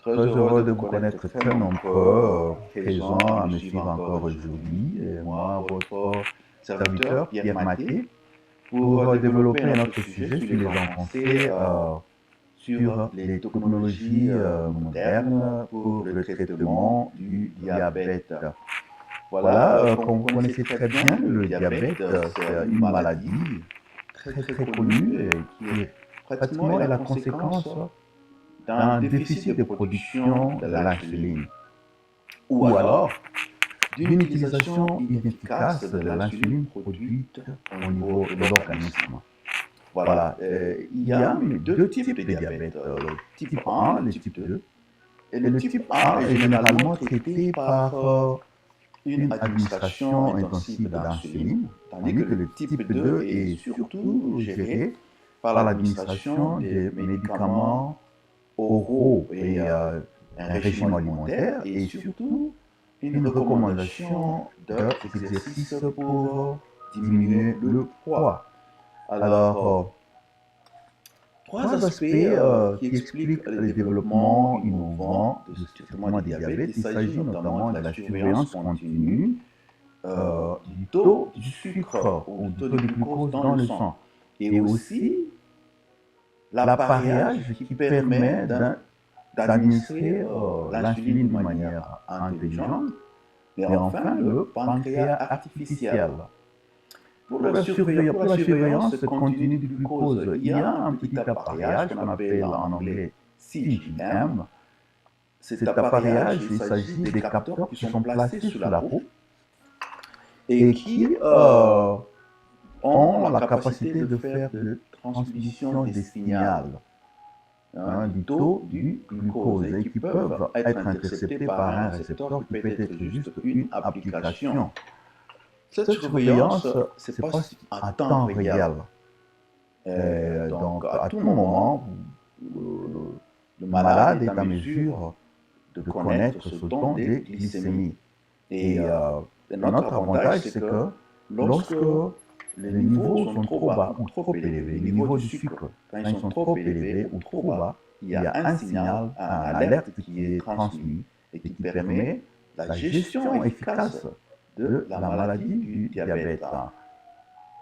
Très heureux de vous connaître très nombreux, présents à me suivre encore aujourd'hui. Et moi, votre serviteur, Pierre Maté, pour développer notre sujet sur les avancées sur les technologies modernes pour le traitement du diabète. Voilà, comme vous connaissez très bien, le diabète, c'est une maladie très connue et qui pratiquement est la conséquence d'un déficit de production de l'insuline ou alors d'une utilisation inefficace de l'insuline produite au niveau de l'organisme. Voilà, il y a deux types de diabète, le type 1 et le type 2. Et le type 1 est généralement traité par une administration intensive de l'insuline, tandis que le type 2 est surtout géré par l'administration des médicaments oraux et un régime alimentaire et surtout une recommandation d'exercice pour diminuer le poids. Alors, trois aspects qui expliquent le développement innovant de ce traitement du diabète. Il s'agit notamment de la surveillance continue du taux du sucre ou du taux de glucose dans le sang et aussi l'appareillage qui permet d'administrer l'insuline de manière intelligente, mais enfin le pancréas artificiel. Pour la surveillance continue du glucose, il y a un petit appareillage qu'on appelle en anglais CGM. Cet appareillage, il s'agit des capteurs qui sont placés sur la peau et qui ont la capacité de faire de transmission des signaux du taux du glucose et qui peuvent être interceptés par un récepteur qui peut être juste une application. Cette surveillance se passe à temps réel. Donc, à tout moment, le malade est en mesure de connaître ce taux de glycémie. Et notre avantage, c'est que lorsque les niveaux sont trop bas ou trop élevés, les niveaux du sucre, quand ils sont trop élevés ou trop bas, il y a un signal, une alerte qui est transmis et qui permet la gestion efficace de la maladie du diabète.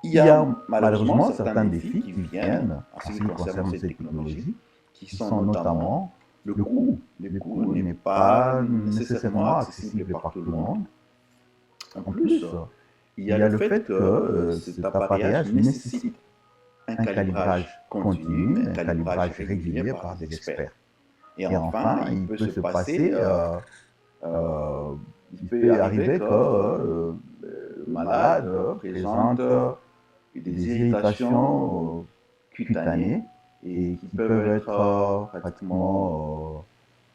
Il y a malheureusement certains défis qui viennent en ce qui concerne ces technologies, qui sont notamment le coût. Le coût n'est pas nécessairement accessible par tout le monde. En plus, il y a le fait que cet appareillage nécessite un calibrage continu, un calibrage régulier par des experts. Et enfin, il peut se passer, il peut arriver que le malade présente des irritations cutanées et qui peuvent être pratiquement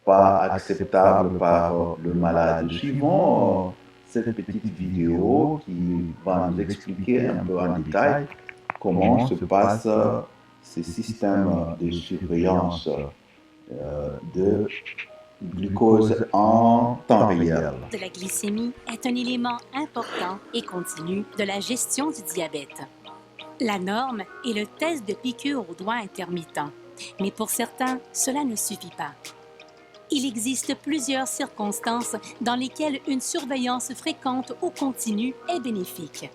pas acceptables par le malade. Suivant cette petite vidéo qui va nous expliquer un peu en détail comment se passe ce système de surveillance de glucose en temps réel. De la glycémie est un élément important et continu de la gestion du diabète. La norme est le test de piqûre au doigt intermittent, mais pour certains, cela ne suffit pas. Il existe plusieurs circonstances dans lesquelles une surveillance fréquente ou continue est bénéfique.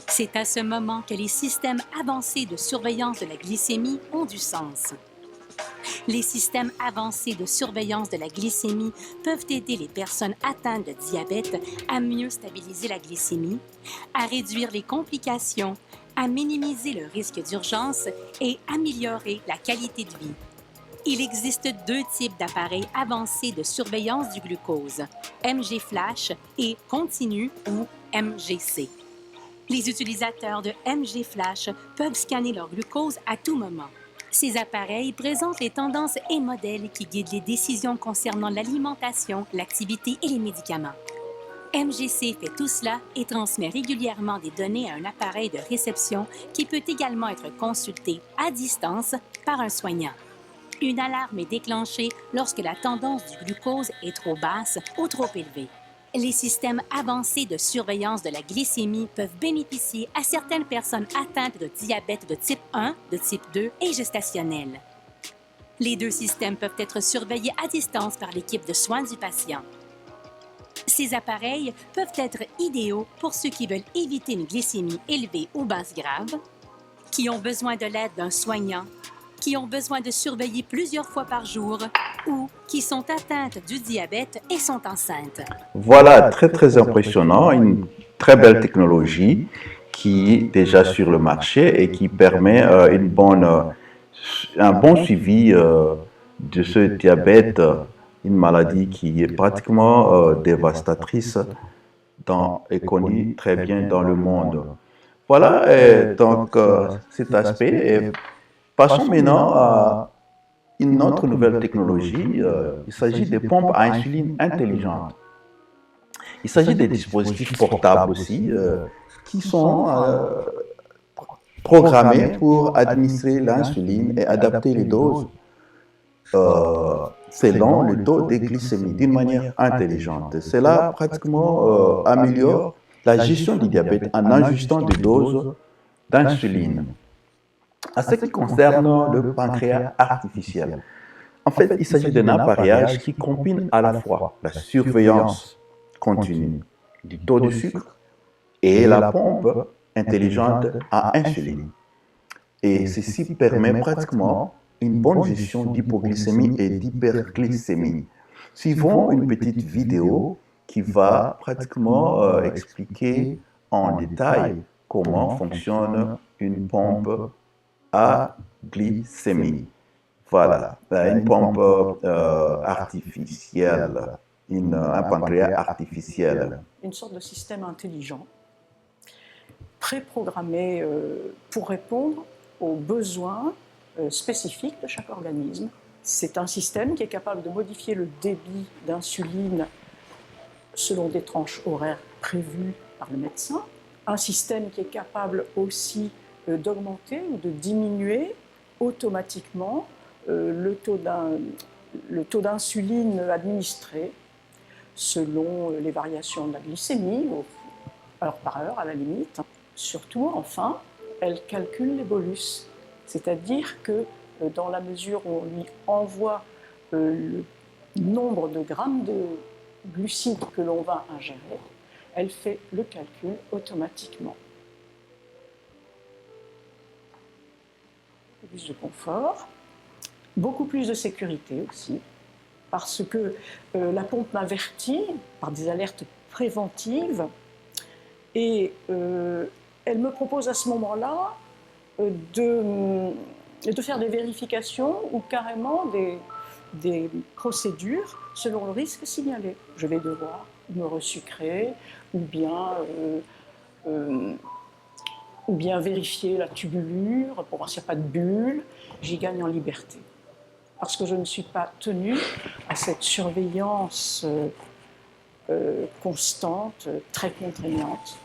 C'est à ce moment que les systèmes avancés de surveillance de la glycémie ont du sens. Les systèmes avancés de surveillance de la glycémie peuvent aider les personnes atteintes de diabète à mieux stabiliser la glycémie, à réduire les complications, à minimiser le risque d'urgence et améliorer la qualité de vie. Il existe deux types d'appareils avancés de surveillance du glucose, MG Flash et Continu ou MGC. Les utilisateurs de MG Flash peuvent scanner leur glucose à tout moment. Ces appareils présentent les tendances et modèles qui guident les décisions concernant l'alimentation, l'activité et les médicaments. MGC fait tout cela et transmet régulièrement des données à un appareil de réception qui peut également être consulté à distance par un soignant. Une alarme est déclenchée lorsque la tendance du glucose est trop basse ou trop élevée. Les systèmes avancés de surveillance de la glycémie peuvent bénéficier à certaines personnes atteintes de diabète de type 1, de type 2 et gestationnel. Les deux systèmes peuvent être surveillés à distance par l'équipe de soins du patient. Ces appareils peuvent être idéaux pour ceux qui veulent éviter une glycémie élevée ou basse grave, qui ont besoin de l'aide d'un soignant, qui ont besoin de surveiller plusieurs fois par jour ou qui sont atteintes du diabète et sont enceintes. Voilà, très très impressionnant, une très belle technologie qui est déjà sur le marché et qui permet un bon suivi de ce diabète, une maladie qui est pratiquement dévastatrice et connue très bien dans le monde. Voilà, cet aspect. Et passons maintenant à une autre nouvelle technologie. Il s'agit des pompes à insuline intelligentes. Il s'agit des dispositifs portables aussi qui sont programmés pour administrer l'insuline et adapter les doses selon le taux de glycémie d'une manière intelligente. Cela pratiquement améliore la gestion du diabète en ajustant des doses d'insuline. En ce qui concerne le pancréas artificiel, en fait, il s'agit d'un appareillage qui combine à la fois la surveillance continue du taux de sucre et la pompe intelligente à insuline. Et ceci permet pratiquement une bonne gestion d'hypoglycémie et d'hyperglycémie. Suivons une petite vidéo qui va pratiquement expliquer en détail comment fonctionne une pompe à glycémie. Voilà, une pompe artificielle, un pancréas artificiel. Une sorte de système intelligent, préprogrammé pour répondre aux besoins spécifiques de chaque organisme. C'est un système qui est capable de modifier le débit d'insuline selon des tranches horaires prévues par le médecin. Un système qui est capable aussi d'augmenter ou de diminuer automatiquement le taux d'insuline administré selon les variations de la glycémie, heure par heure à la limite. Surtout, enfin, elle calcule les bolus, c'est-à-dire que dans la mesure où on lui envoie le nombre de grammes de glucides que l'on va ingérer, elle fait le calcul automatiquement. Plus de confort, beaucoup plus de sécurité aussi, parce que la pompe m'avertit par des alertes préventives et elle me propose à ce moment-là de faire des vérifications ou carrément des procédures selon le risque signalé. Je vais devoir me resucrer ou bien vérifier la tubulure pour voir s'il n'y a pas de bulle. J'y gagne en liberté. Parce que je ne suis pas tenue à cette surveillance constante, très contraignante,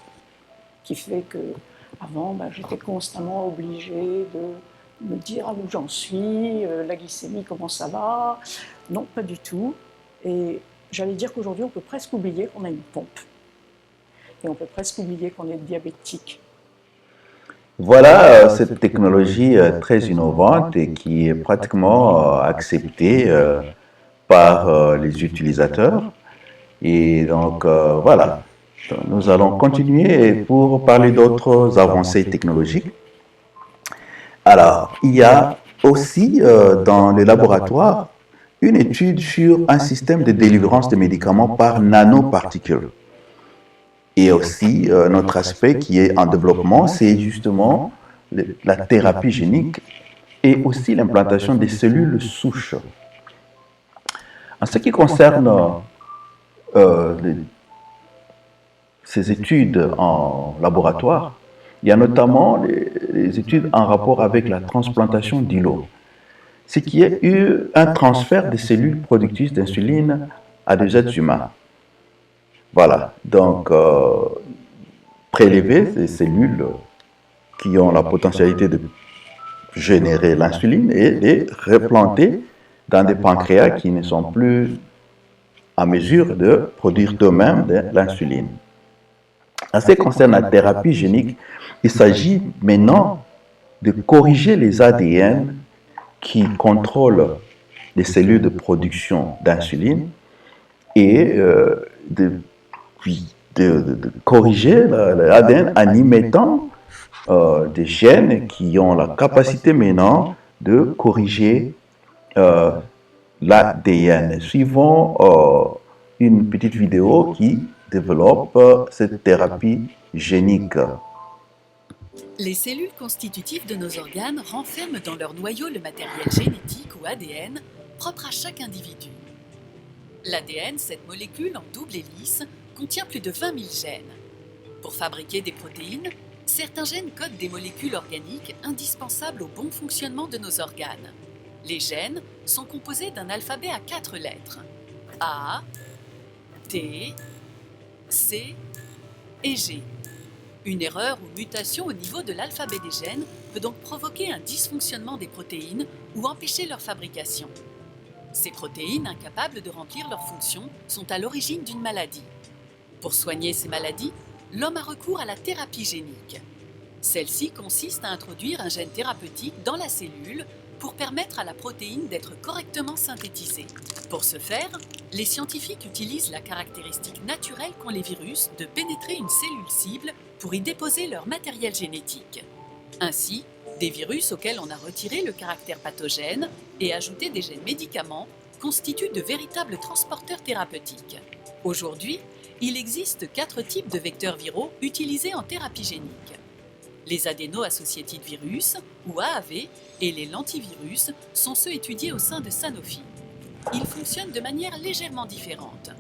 qui fait qu'avant, j'étais constamment obligée de me dire où j'en suis, la glycémie, comment ça va. Non, pas du tout. Et j'allais dire qu'aujourd'hui, on peut presque oublier qu'on a une pompe. Et on peut presque oublier qu'on est diabétique. Voilà cette technologie très innovante et qui est pratiquement acceptée par les utilisateurs. Et donc voilà, nous allons continuer pour parler d'autres avancées technologiques. Alors, il y a aussi dans les laboratoires une étude sur un système de délivrance de médicaments par nanoparticules. Et aussi, notre aspect qui est en développement, c'est justement la thérapie génique et aussi l'implantation des cellules souches. En ce qui concerne ces études en laboratoire, il y a notamment les études en rapport avec la transplantation d'îlots, ce qui est eu un transfert des cellules productrices d'insuline à des êtres humains. Voilà, donc prélever ces cellules qui ont la potentialité de générer l'insuline et les replanter dans des pancréas qui ne sont plus en mesure de produire d'eux-mêmes de l'insuline. En ce qui concerne la thérapie génique, il s'agit maintenant de corriger les ADN qui contrôle les cellules de production d'insuline et de corriger l'ADN en y mettant des gènes qui ont la capacité maintenant de corriger l'ADN. Suivons une petite vidéo qui développe cette thérapie génique. Les cellules constitutives de nos organes renferment dans leur noyau le matériel génétique ou ADN propre à chaque individu. L'ADN, cette molécule en double hélice, contient plus de 20 000 gènes. Pour fabriquer des protéines, certains gènes codent des molécules organiques indispensables au bon fonctionnement de nos organes. Les gènes sont composés d'un alphabet à 4 lettres: A, T, C et G. Une erreur ou mutation au niveau de l'alphabet des gènes peut donc provoquer un dysfonctionnement des protéines ou empêcher leur fabrication. Ces protéines, incapables de remplir leurs fonctions, sont à l'origine d'une maladie. Pour soigner ces maladies, l'homme a recours à la thérapie génique. Celle-ci consiste à introduire un gène thérapeutique dans la cellule pour permettre à la protéine d'être correctement synthétisée. Pour ce faire, les scientifiques utilisent la caractéristique naturelle qu'ont les virus de pénétrer une cellule cible pour y déposer leur matériel génétique. Ainsi, des virus auxquels on a retiré le caractère pathogène et ajouté des gènes médicaments constituent de véritables transporteurs thérapeutiques. Aujourd'hui, il existe 4 types de vecteurs viraux utilisés en thérapie génique. Les adéno-associated virus, ou AAV, et les lentivirus sont ceux étudiés au sein de Sanofi. Ils fonctionnent de manière légèrement différente.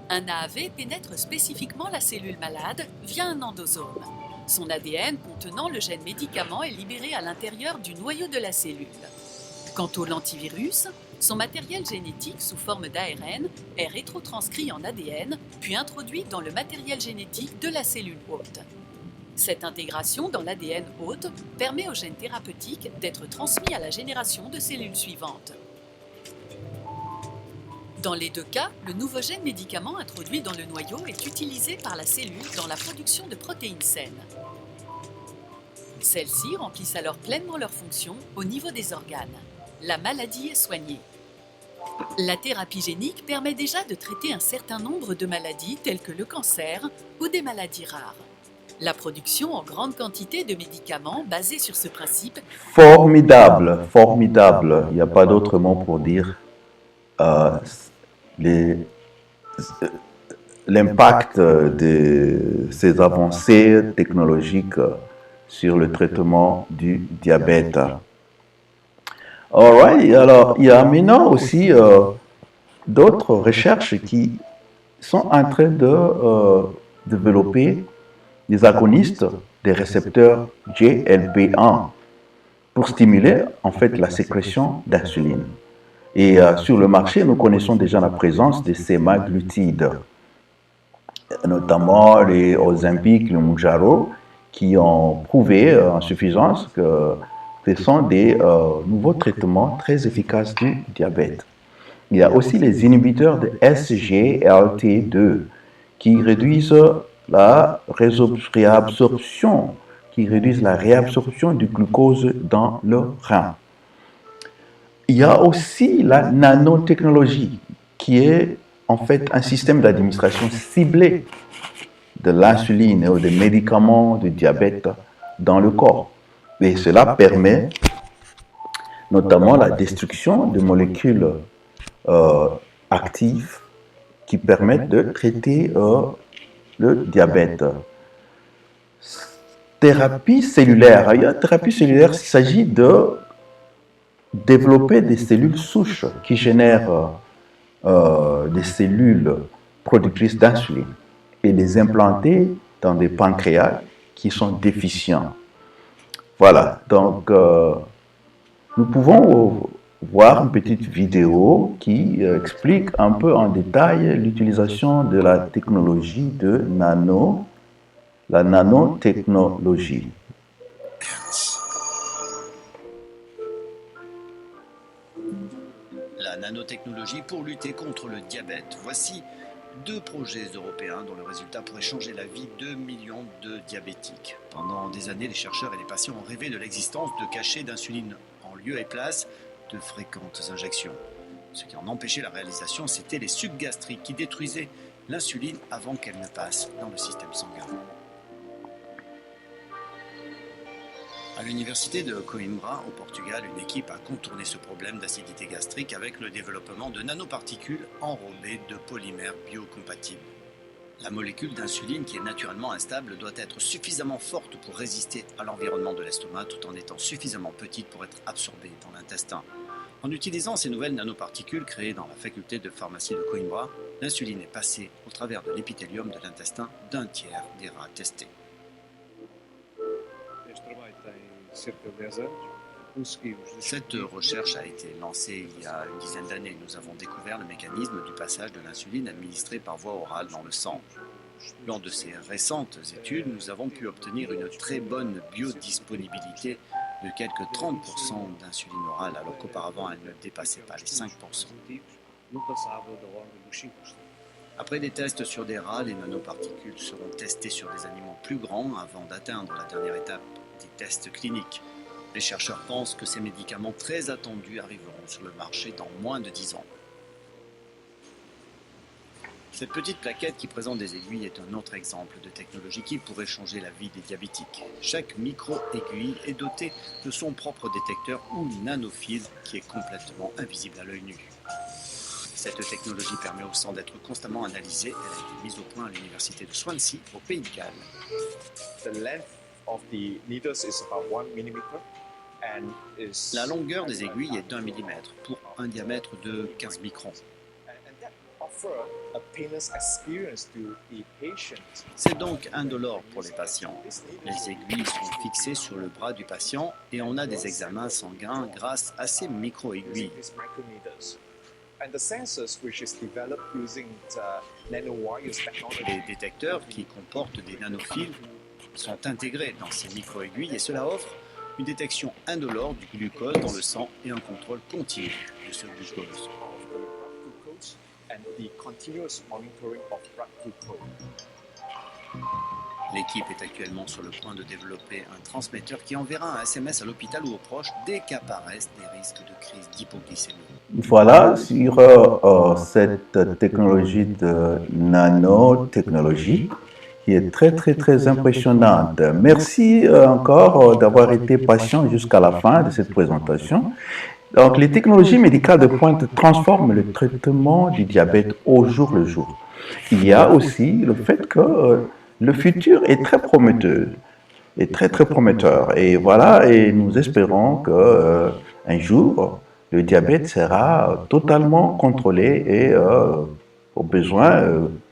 Un AAV pénètre spécifiquement la cellule malade via un endosome. Son ADN contenant le gène médicament est libéré à l'intérieur du noyau de la cellule. Quant au lentivirus, son matériel génétique sous forme d'ARN est rétrotranscrit en ADN, puis introduit dans le matériel génétique de la cellule hôte. Cette intégration dans l'ADN hôte permet au gène thérapeutique d'être transmis à la génération de cellules suivantes. Dans les 2 cas, le nouveau gène médicament introduit dans le noyau est utilisé par la cellule dans la production de protéines saines. Celles-ci remplissent alors pleinement leur fonction au niveau des organes. La maladie est soignée. La thérapie génique permet déjà de traiter un certain nombre de maladies telles que le cancer ou des maladies rares. La production en grande quantité de médicaments basés sur ce principe. Formidable, formidable. Il n'y a pas d'autre mot pour dire l'impact de ces avancées technologiques sur le traitement du diabète. Alright, alors il y a maintenant aussi d'autres recherches qui sont en train de développer des agonistes des récepteurs GLP-1 pour stimuler en fait la sécrétion d'insuline. Et sur le marché, nous connaissons déjà la présence des sémaglutides, notamment les Ozempic, le Mounjaro, qui ont prouvé en suffisance que ce sont des nouveaux traitements très efficaces du diabète. Il y a aussi les inhibiteurs de SGLT2 qui réduisent la réabsorption, du glucose dans le rein. Il y a aussi la nanotechnologie, qui est en fait un système d'administration ciblé de l'insuline ou des médicaments de diabète dans le corps. Et cela permet notamment la destruction de molécules actives qui permettent de traiter le diabète. Thérapie cellulaire. La thérapie cellulaire, il s'agit de développer des cellules souches qui génèrent des cellules productrices d'insuline et les implanter dans des pancréas qui sont déficients. Voilà, donc nous pouvons voir une petite vidéo qui explique un peu en détail l'utilisation de la technologie de la nanotechnologie. La nanotechnologie pour lutter contre le diabète. Voici 2 projets européens dont le résultat pourrait changer la vie de millions de diabétiques. Pendant des années, les chercheurs et les patients ont rêvé de l'existence de cachets d'insuline en lieu et place de fréquentes injections. Ce qui en empêchait la réalisation, c'étaient les sucs gastriques qui détruisaient l'insuline avant qu'elle ne passe dans le système sanguin. À l'université de Coimbra, au Portugal, une équipe a contourné ce problème d'acidité gastrique avec le développement de nanoparticules enrobées de polymères biocompatibles. La molécule d'insuline, qui est naturellement instable, doit être suffisamment forte pour résister à l'environnement de l'estomac tout en étant suffisamment petite pour être absorbée dans l'intestin. En utilisant ces nouvelles nanoparticules créées dans la faculté de pharmacie de Coimbra, l'insuline est passée au travers de l'épithélium de l'intestin d'un tiers des rats testés. Cette recherche a été lancée il y a une dizaine d'années. Nous avons découvert le mécanisme du passage de l'insuline administrée par voie orale dans le sang. Lors de ces récentes études, nous avons pu obtenir une très bonne biodisponibilité de quelques 30% d'insuline orale, alors qu'auparavant elle ne dépassait pas les 5%. Après des tests sur des rats, les nanoparticules seront testées sur des animaux plus grands avant d'atteindre la dernière étape des tests cliniques. Les chercheurs pensent que ces médicaments très attendus arriveront sur le marché dans moins de 10 ans. Cette petite plaquette qui présente des aiguilles est un autre exemple de technologie qui pourrait changer la vie des diabétiques. Chaque micro-aiguille est dotée de son propre détecteur ou nanofil qui est complètement invisible à l'œil nu. Cette technologie permet au sang d'être constamment analysé. Elle a été mise au point à l'université de Swansea, au Pays de Galles. La longueur des aiguilles est d'1 millimètre pour un diamètre de 15 microns. C'est donc indolore pour les patients. Les aiguilles sont fixées sur le bras du patient et on a des examens sanguins grâce à ces micro-aiguilles. Les détecteurs qui comportent des nanofils sont intégrés dans ces micro-aiguilles et cela offre une détection indolore du glucose dans le sang et un contrôle continu de ce glucose. L'équipe est actuellement sur le point de développer un transmetteur qui enverra un SMS à l'hôpital ou aux proches dès qu'apparaissent des risques de crise d'hypoglycémie. Voilà sur cette technologie de nanotechnologie qui est très impressionnante. Merci encore d'avoir été patient jusqu'à la fin de cette présentation. Donc, les technologies médicales de pointe transforment le traitement du diabète au jour le jour. Il y a aussi le fait que le futur est très prometteur. Très prometteur. Et voilà, et nous espérons que un jour, le diabète sera totalement contrôlé et, au besoin,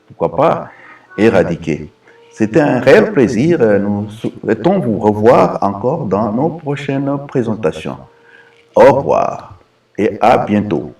pourquoi pas, éradiqué. C'était un réel plaisir. Nous souhaitons vous revoir encore dans nos prochaines présentations. Au revoir et à bientôt.